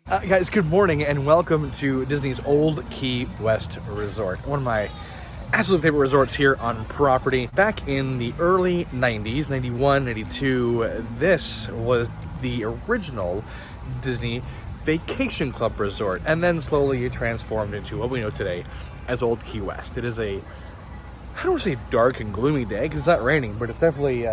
Guys, good morning and welcome to Disney's Old Key West Resort. One of my absolute favorite resorts here on property. Back in the early 90s, 91, 92, this was the original Disney Vacation Club Resort, and then slowly it transformed into what we know today as Old Key West. It is I don't want to say dark and gloomy day because it's not raining, but it's definitely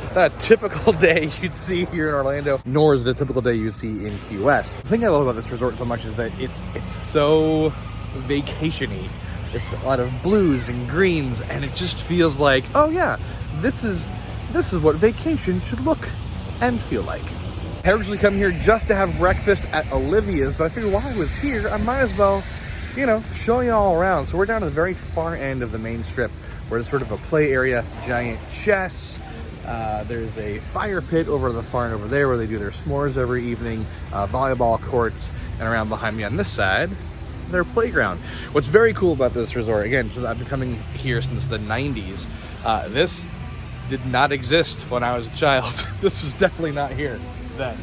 it's not a typical day you'd see here in Orlando, nor is it a typical day you'd see in Key West. The thing I love about this resort so much is that it's so vacation-y. It's a lot of blues and greens, and it just feels like, oh yeah, this is what vacation should look and feel like. I originally come here just to have breakfast at Olivia's, but I figured while I was here, I might as well, show you all around. So we're down to the very far end of the main strip, where there's sort of a play area, giant chess. There's a fire pit over the far end over there where they do their s'mores every evening, volleyball courts, and around behind me on this side, their playground. What's very cool about this resort, again, because I've been coming here since the 90s, this did not exist when I was a child. This was definitely not here then.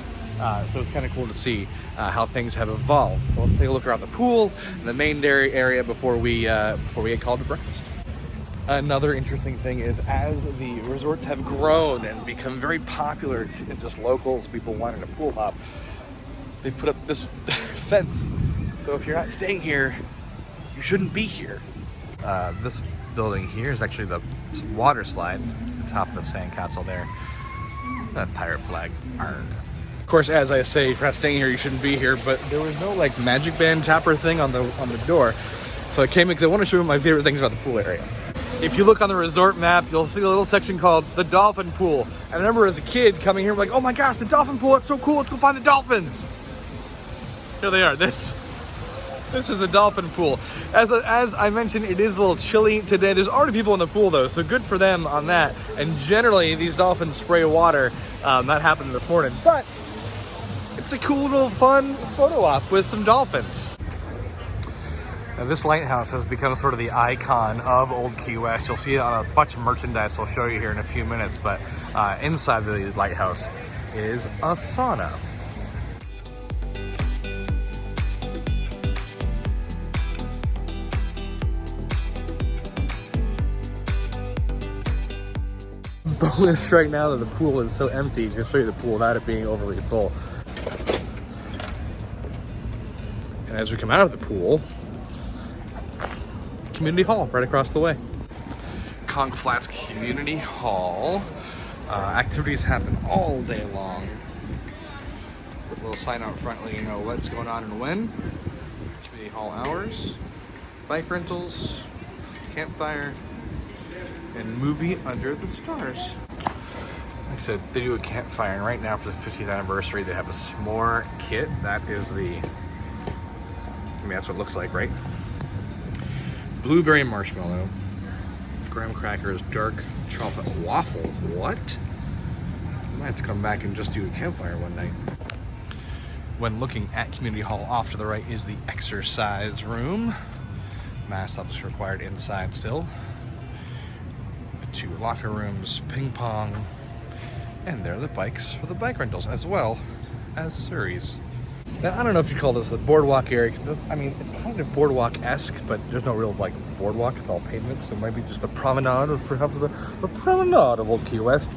So it's kind of cool to see how things have evolved. So let's take a look around the pool and the main area before we get called to breakfast. Another interesting thing is, as the resorts have grown and become very popular to just locals, people wanting to pool hop, they've put up this fence. So if you're not staying here, you shouldn't be here. This building here is actually the water slide, the top of the sandcastle there. That pirate flag. Arr. Of course, as I say, if you're not staying here, you shouldn't be here, but there was no like magic band tapper thing on the door. So I came in because I want to show you my favorite things about the pool area. If you look on the resort map, you'll see a little section called the Dolphin Pool. And I remember as a kid coming here, like, oh my gosh, the Dolphin Pool, it's so cool, let's go find the dolphins. Here they are, this is the Dolphin Pool. As I mentioned, it is a little chilly today. There's already people in the pool though, so good for them on that. And generally, these dolphins spray water. That happened this morning, but it's a cool little fun photo op with some dolphins. Now, this lighthouse has become sort of the icon of Old Key West. You'll see it on a bunch of merchandise I'll show you here in a few minutes, but inside the lighthouse is a sauna. Bonus right now that the pool is so empty, just show you the pool without it being overly full. And as we come out of the pool, Community Hall right across the way. Conch Flats Community Hall. Activities happen all day long. With a little sign out front letting you know what's going on and when. Community Hall hours, bike rentals, campfire, and movie Under the Stars. Like I said, they do a campfire, and right now for the 50th anniversary they have a s'more kit. That is that's what it looks like, right? Blueberry marshmallow, graham crackers, dark chocolate waffle. What? I might have to come back and just do a campfire one night. When looking at Community Hall, off to the right is the exercise room. Mask obviously required inside still. 2 locker rooms, ping pong, and there are the bikes for the bike rentals as well as Surrey's. Now, I don't know if you call this the boardwalk area, because it's kind of boardwalk-esque, but there's no real boardwalk. It's all pavement, so it might be just the promenade, or perhaps the promenade of Old Key West.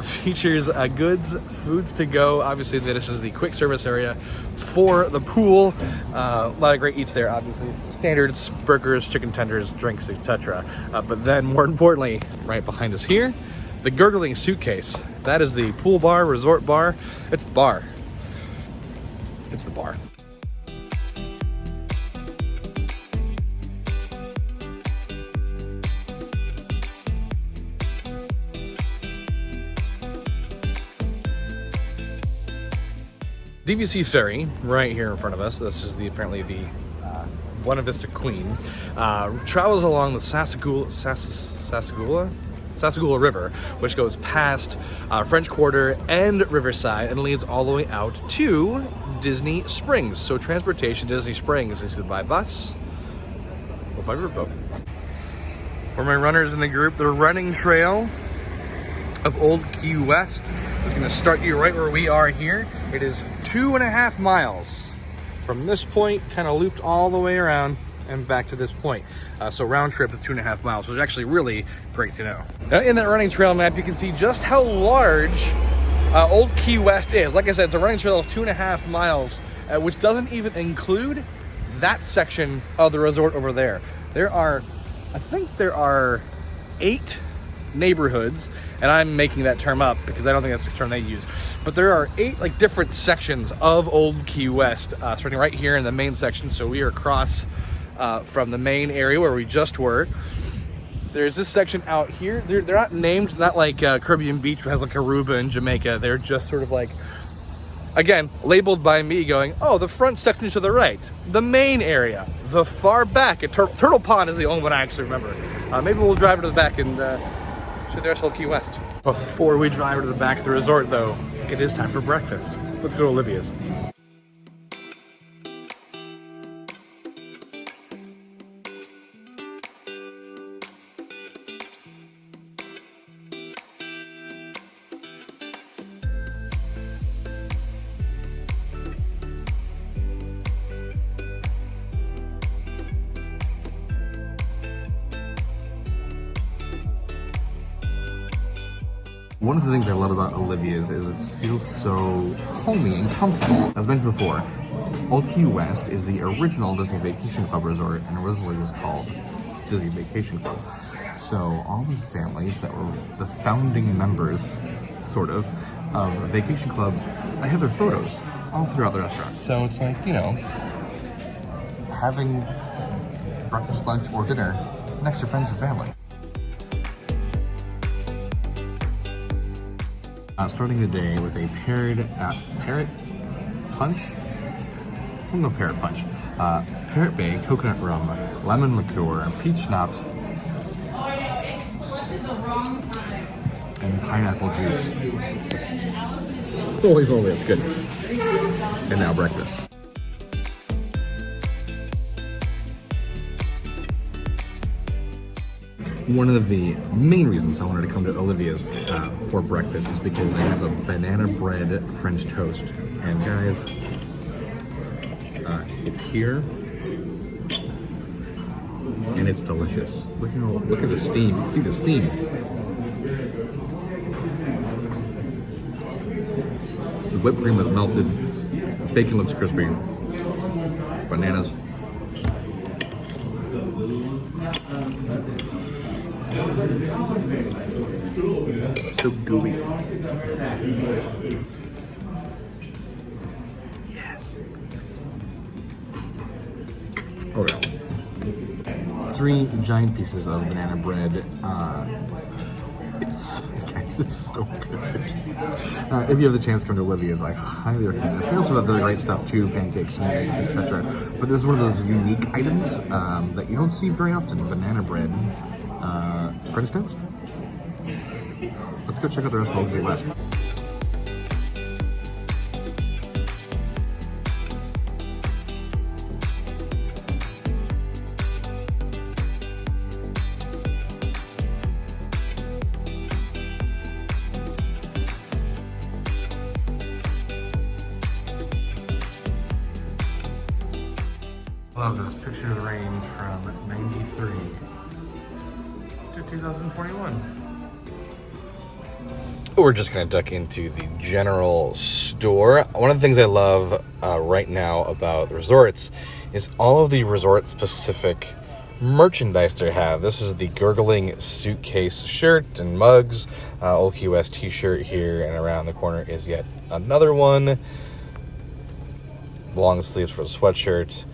Features goods, foods to go. Obviously, this is the quick service area for the pool. A lot of great eats there, obviously. Standards, burgers, chicken tenders, drinks, etc. But then, more importantly, right behind us here, the gurgling suitcase. That is the pool bar, resort bar. It's the bar. It's the bar. DVC Ferry, right here in front of us. This is apparently the Buena Vista Queen. Travels along the Sassagoula River, which goes past French Quarter and Riverside and leads all the way out to Disney Springs. So transportation to Disney Springs is either by bus or by riverboat. For my runners in the group, the running trail of Old Key West. It's going to start you right where we are here. It is 2.5 miles from this point, kind of looped all the way around and back to this point. So round trip is 2.5 miles, which is actually really great to know. Now, in that running trail map, you can see just how large Old Key West is. Like I said, it's a running trail of 2.5 miles, which doesn't even include that section of the resort over there. I think there are 8 neighborhoods, and I'm making that term up because I don't think that's the term they use. But there are 8 different sections of Old Key West, starting right here in the main section. So we are across from the main area where we just were. There's this section out here. They're not named, not like Caribbean Beach, which has like Aruba and Jamaica. They're just sort of like, again, labeled by me going, oh, the front section to the right, the main area, the far back. Turtle Pond is the only one I actually remember. Maybe we'll drive to the back and show the rest of Key West. Before we drive to the back of the resort, though, it is time for breakfast. Let's go to Olivia's. One of the things I love about Olivia's is it feels so homey and comfortable. As mentioned before, Old Key West is the original Disney Vacation Club resort and originally was called Disney Vacation Club. So all the families that were the founding members, sort of Vacation Club, they have their photos all throughout the restaurant. So it's like, you know, having breakfast, lunch, or dinner next to friends and family. Starting the day with a parrot punch? No, parrot punch. Parrot Bay, coconut rum, lemon liqueur, peach schnapps, and pineapple juice. Holy moly, that's good. And now breakfast. One of the main reasons I wanted to come to Olivia's for breakfast is because they have a banana bread French toast. And guys, it's here, and it's delicious. Look at the steam. You can see the steam. The whipped cream is melted. Bacon looks crispy. Bananas. So gooey. Yes. Oh yeah. 3 giant pieces of banana bread. It's so good. If you have the chance to come to Olivia's, I highly recommend this. They also have other great stuff too, pancakes and eggs, etc. But this is one of those unique items that you don't see very often. Banana bread, French toast. Let's go check out the rest of Old Key West. Love this picture of the range from 93 to 2021. We're just gonna duck into the general store. One of the things I love right now about the resorts is all of the resort specific merchandise they have. This is the gurgling suitcase shirt and mugs. Old Key West t-shirt here, and around the corner is yet another one. Long sleeves for the sweatshirt.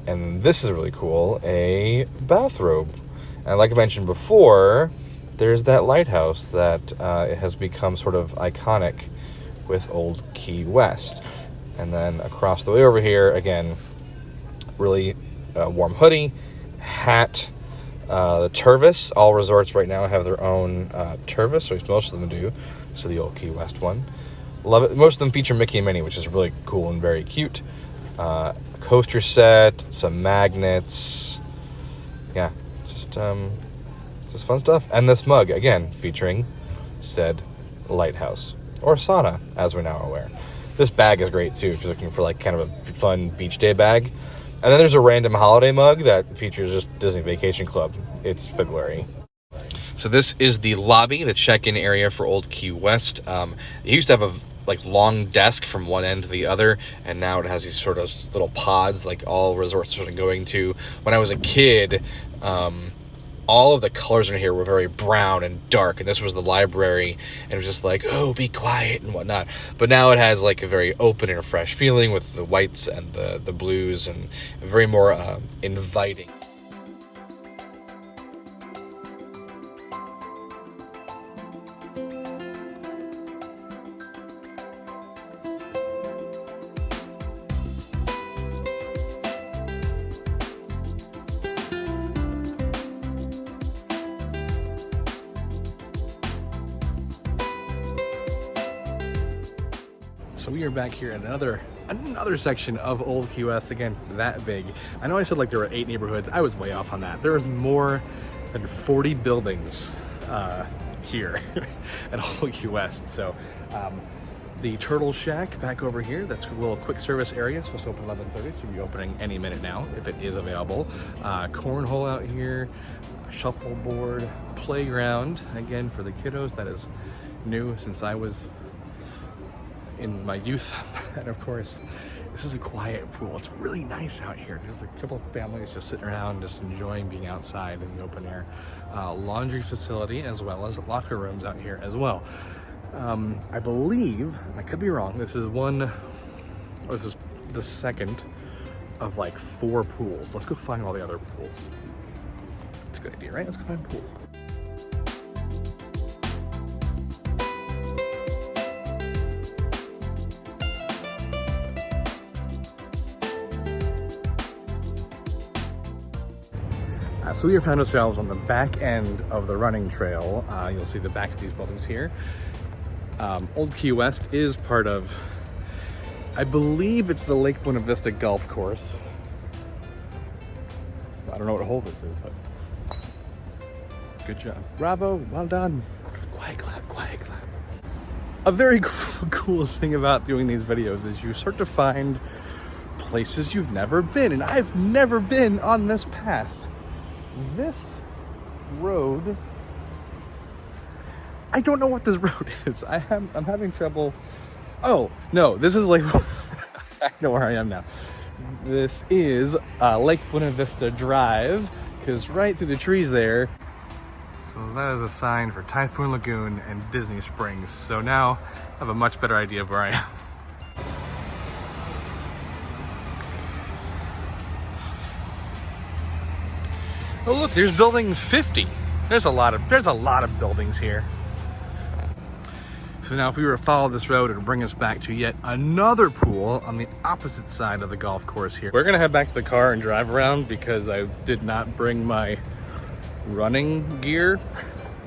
And this is really cool, a bathrobe. And like I mentioned before, there's that lighthouse that has become sort of iconic with Old Key West. And then across the way over here, again, really warm hoodie, hat, the Tervis. All resorts right now have their own Tervis, or at least most of them do. So the Old Key West one. Love it. Most of them feature Mickey and Minnie, which is really cool and very cute. A coaster set, some magnets. Yeah, just fun stuff. And this mug, again, featuring said lighthouse, or sauna, as we're now aware. This bag is great too if you're looking for like kind of a fun beach day bag. And then there's a random holiday mug that features just Disney Vacation Club. It's February. So this is the lobby, the check-in area for Old Key West. It used to have a long desk from one end to the other, and now it has these sort of little pods like all resorts are sort of going to. When I was a kid, all of the colors in here were very brown and dark, and this was the library, and it was just like, oh, be quiet and whatnot. But now it has like a very open and fresh feeling with the whites and the blues, and very more inviting. So we are back here in another section of Old Key West. Again, that big. I know I said like there were 8 neighborhoods. I was way off on that. There was more than 40 buildings here at Old Key West. So the Turtle Shack back over here, that's a little quick service area. It's supposed to open 11:30, should be opening any minute now if it is available. Cornhole out here, shuffleboard, playground, again for the kiddos. That is new since I was in my youth. And of course, this is a quiet pool. It's really nice out here. There's a couple of families just sitting around, just enjoying being outside in the open air. Laundry facility, as well as locker rooms out here as well. I believe, I could be wrong, this is the second of like 4 pools. Let's go find all the other pools. It's a good idea, right? Let's go find a pool. So we have found ourselves on the back end of the running trail. You'll see the back of these buildings here. Old Key West is part of, I believe it's the Lake Buena Vista Golf Course. I don't know what hole this is, but good job. Bravo, well done. Quiet clap, quiet clap. A very cool thing about doing these videos is you start to find places you've never been, and I've never been on this path. This road, I don't know what this road is. I'm having trouble. Oh, no, this is like, I know where I am now. This is Lake Buena Vista Drive, because right through the trees there. So that is a sign for Typhoon Lagoon and Disney Springs. So now I have a much better idea of where I am. Oh look, there's building 50. There's a lot of buildings here. So now if we were to follow this road, it would bring us back to yet another pool on the opposite side of the golf course here. We're gonna head back to the car and drive around because I did not bring my running gear.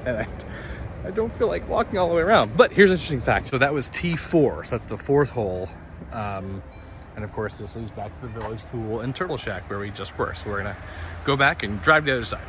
And I don't feel like walking all the way around. But here's an interesting fact. So that was T4, so that's the 4th hole. And of course, this leads back to the village pool and Turtle Shack where we just were. So we're gonna go back and drive to the other side.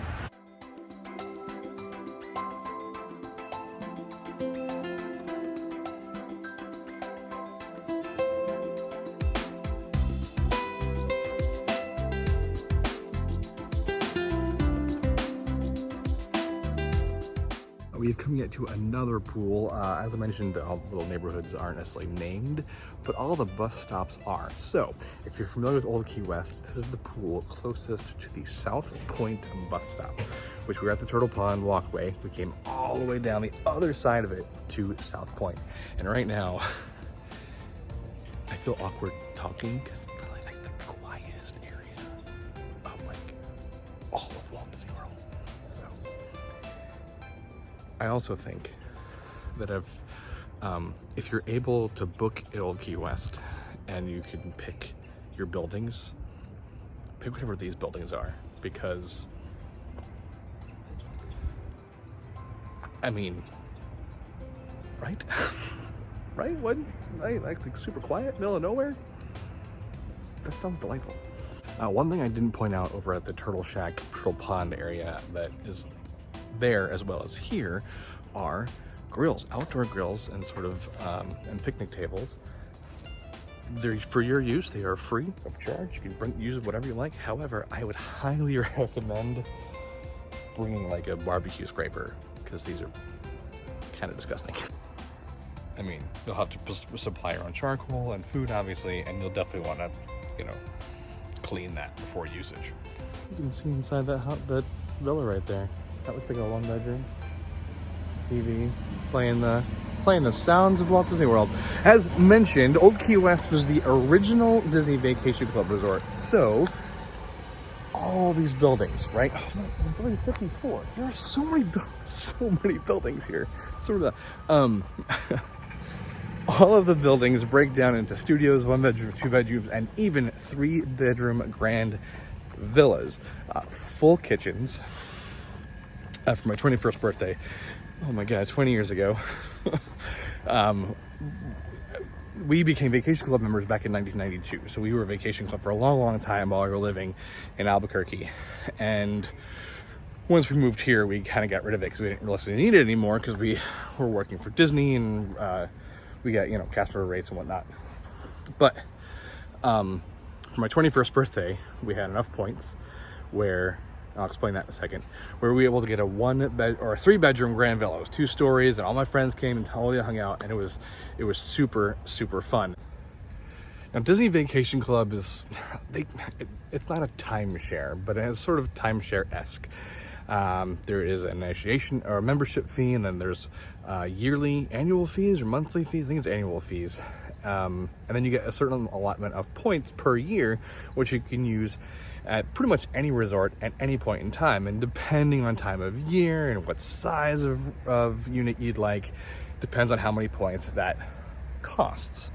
We've come yet to another pool. As I mentioned, all the little neighborhoods aren't necessarily named, but all the bus stops are. So if you're familiar with Old Key West, this is the pool closest to the South Point bus stop, which we were at the Turtle Pond walkway. We came all the way down the other side of it to South Point. And right now, I feel awkward talking because it's probably like the quietest area of like all of Walt Disney World. So I also think that if you're able to book at Old Key West and you can pick your buildings, pick whatever these buildings are, because I mean, right? Right? What? Right? Like super quiet, middle of nowhere? That sounds delightful. One thing I didn't point out over at the Turtle Shack, Turtle Pond area that is there as well as here are grills, outdoor grills, and sort of and picnic tables. They're for your use. They are free of charge. You can use whatever you like. However, I would highly recommend bringing like a barbecue scraper, because these are kind of disgusting. I mean, you'll have to supply your own charcoal and food, obviously, and you'll definitely want to, you know, clean that before usage. You can see inside that villa right there. That looks like a 1-bedroom. TV, playing the sounds of Walt Disney World. As mentioned, Old Key West was the original Disney Vacation Club resort. So all these buildings, right? Oh, building 54. There are so many buildings here. Sort of. All of the buildings break down into studios, 1-bedroom, 2 bedrooms, and even 3-bedroom grand villas. Full kitchens. For my 21st birthday, oh my God, 20 years ago, we became Vacation Club members back in 1992. So we were a Vacation Club for a long, long time while we were living in Albuquerque. And once we moved here, we kind of got rid of it because we didn't really need it anymore, because we were working for Disney and we got, you know, customer rates and whatnot. But for my 21st birthday, we had enough points where, I'll explain that in a second, where we were able to get a 3-bedroom grand villa. It was 2 stories, and all my friends came and totally hung out, and it was super, super fun. Now, Disney Vacation Club is, it's not a timeshare, but it's sort of timeshare-esque. There is an initiation or a membership fee, and then there's yearly annual fees or monthly fees. I think it's annual fees. And then you get a certain allotment of points per year, which you can use at pretty much any resort at any point in time. And depending on time of year and what size of unit you'd like, depends on how many points that costs.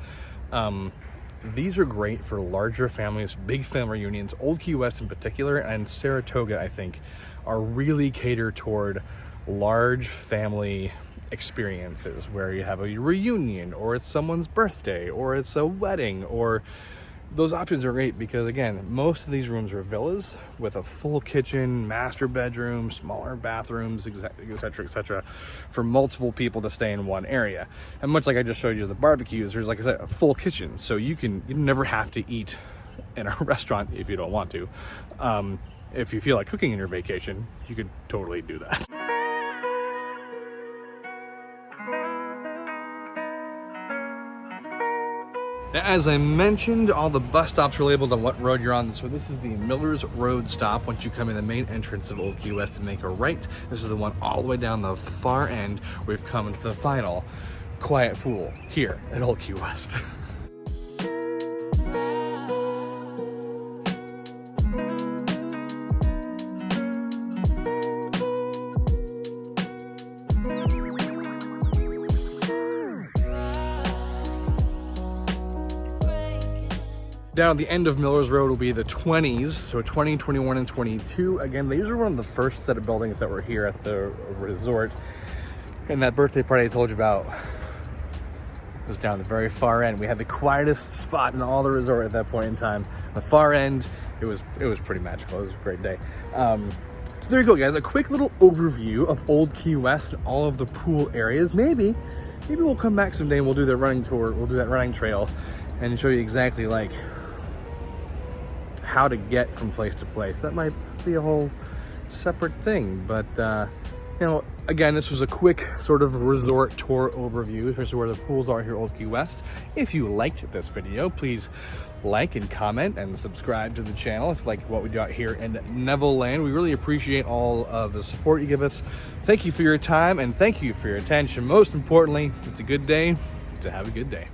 These are great for larger families, big family reunions. Old Key West in particular, and Saratoga, I think, are really catered toward large family experiences where you have a reunion, or it's someone's birthday, or it's a wedding, or those options are great because, again, most of these rooms are villas with a full kitchen, master bedroom, smaller bathrooms, etc., for multiple people to stay in one area. And much like I just showed you the barbecues, there's, like I said, a full kitchen, so you never have to eat in a restaurant if you don't want to. If you feel like cooking in your vacation, you could totally do that. Now, as I mentioned, all the bus stops are labeled on what road you're on. So this is the Millers Road stop. Once you come in the main entrance of Old Key West and make a right, this is the one all the way down the far end. We've come to the final quiet pool here at Old Key West. Down at the end of Millers Road will be the 20s, so 20, 21, and 22. Again, these are one of the first set of buildings that were here at the resort. And that birthday party I told you about was down the very far end. We had the quietest spot in all the resort at that point in time. The far end, it was pretty magical. It was a great day. So there you go, guys. A quick little overview of Old Key West and all of the pool areas. Maybe we'll come back someday and we'll do the running tour. We'll do that running trail and show you exactly like how to get from place to place. That might be a whole separate thing, but you know, again, this was a quick sort of resort tour overview, especially where the pools are here at Old Key West. If you liked this video, please like and comment and subscribe to the channel if you like what we do out here in Neville Land. We really appreciate all of the support you give us. Thank you for your time and thank you for your attention. Most importantly, it's a good day to have a good day.